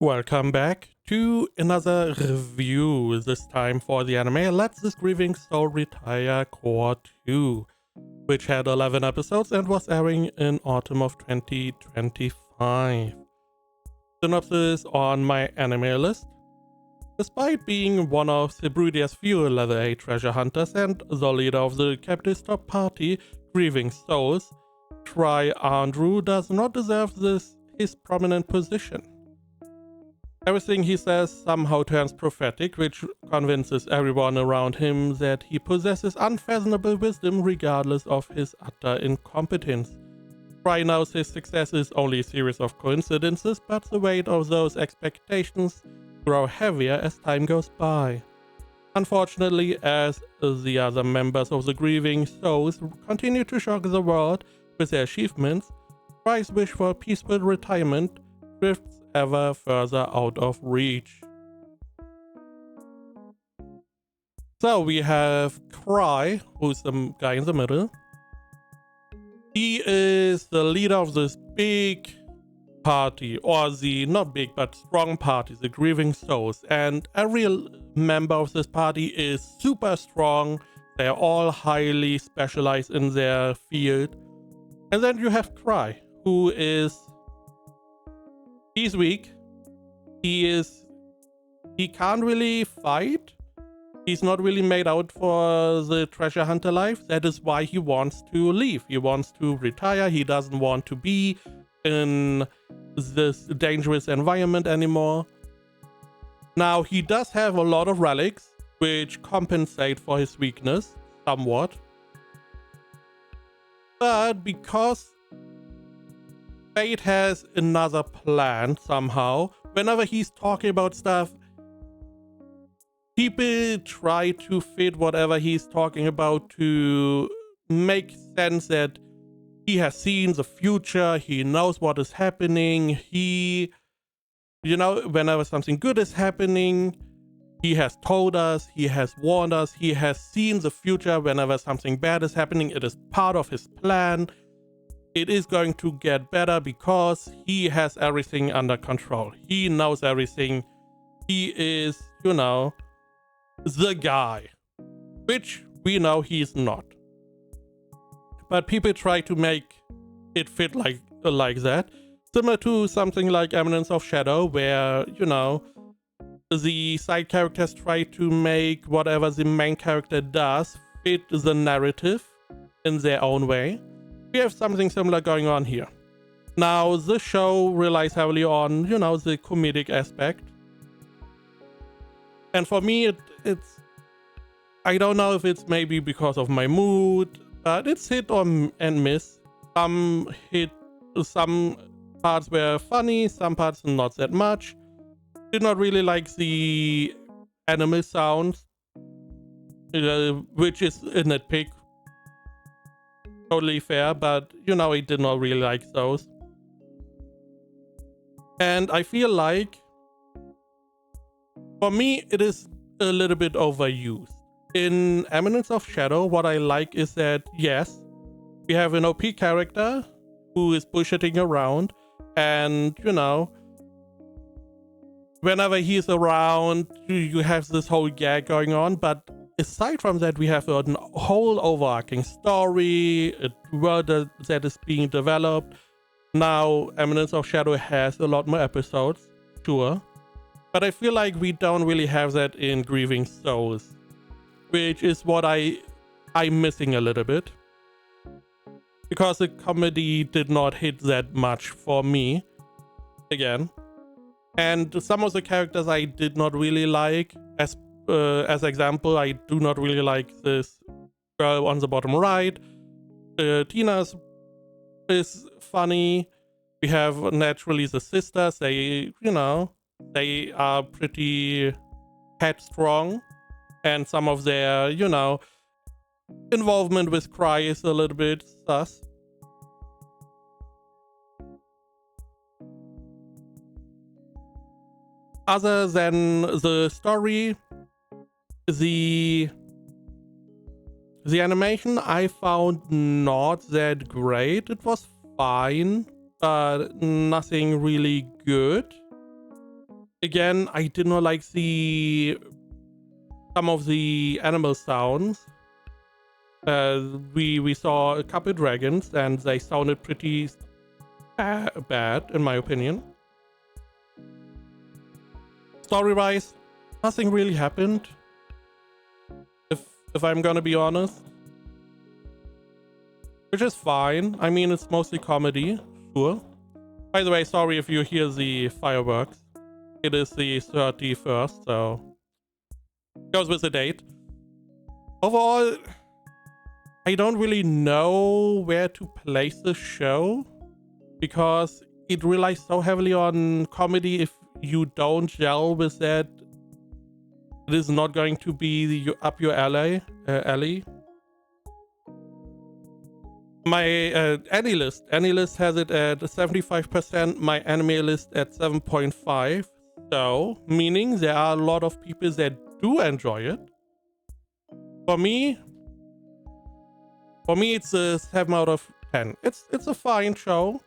Welcome back to another review, this time for the anime Let This Grieving Soul Retire Cour 2, which had 11 episodes and was airing in autumn of 2025. Synopsis on my anime list. Despite being one of Cerudia's few Level A treasure hunters and the leader of the captive top party, Grieving Souls, Try Andrew does not deserve his prominent position. Everything he says somehow turns prophetic, which convinces everyone around him that he possesses unfathomable wisdom regardless of his utter incompetence. Fry knows his success is only a series of coincidences, but the weight of those expectations grow heavier as time goes by. Unfortunately, as the other members of the Grieving Souls continue to shock the world with their achievements, Fry's wish for peaceful retirement drifts ever further out of reach. So we have Cry, who's the guy in the middle. He is the leader of this big party, or the not big but strong party, the Grieving Souls, and every member of this party is super strong. They're all highly specialized in their field. And then you have Cry, who is he's weak. He can't really fight. He's not really made out for the treasure hunter life. That is why he wants to leave. He wants to retire. He doesn't want to be in this dangerous environment anymore. Now, he does have a lot of relics, which compensate for his weakness somewhat. But because Fate has another plan somehow, whenever he's talking about stuff, people try to fit whatever he's talking about to make sense that he has seen the future, he knows what is happening, whenever something good is happening, he has told us, he has warned us, he has seen the future. Whenever something bad is happening, it is part of his plan. It is going to get better because he has everything under control. He knows everything. He is, the guy, which we know he's not. But people try to make it fit like that. Similar to something like Eminence of Shadow, where, the side characters try to make whatever the main character does fit the narrative in their own way. We have something similar going on here. Now, this show relies heavily on, the comedic aspect. And for me, it's I don't know if it's maybe because of my mood, but it's hit and miss. Some parts were funny, some parts not that much. Did not really like the animal sounds, which is a nitpick. Totally fair, but I did not really like those. And I feel like, for me, it is a little bit overused. In Eminence of Shadow, what I like is that, yes, we have an OP character who is bullshitting around, and, whenever he's around, you have this whole gag going on, but aside from that, we have a whole overarching story, a world that is being developed. Now, Eminence of Shadow has a lot more episodes, sure, but I feel like we don't really have that in Grieving Souls, which is what I'm missing a little bit, because the comedy did not hit that much for me, again. And some of the characters I did not really like. As example, I do not really like this girl on the bottom right. Tina is funny. We have naturally the sisters. They are pretty headstrong. And some of their, involvement with Cry is a little bit sus. Other than the story, the animation I found not that great. It was fine, but nothing really good. Again, I did not like some of the animal sounds. We saw a couple dragons and they sounded pretty bad in my opinion. Story-wise, nothing really happened. If I'm gonna be honest. Which is fine. I mean, it's mostly comedy, sure. By the way, sorry if you hear the fireworks. It is the 31st, so goes with the date. Overall, I don't really know where to place the show because it relies so heavily on comedy. If you don't gel with that, it is not going to be up your alley. My AnyList has it at 75%, my anime list at 7.5. So, meaning there are a lot of people that do enjoy it. For me, it's a 7 out of 10. It's a fine show.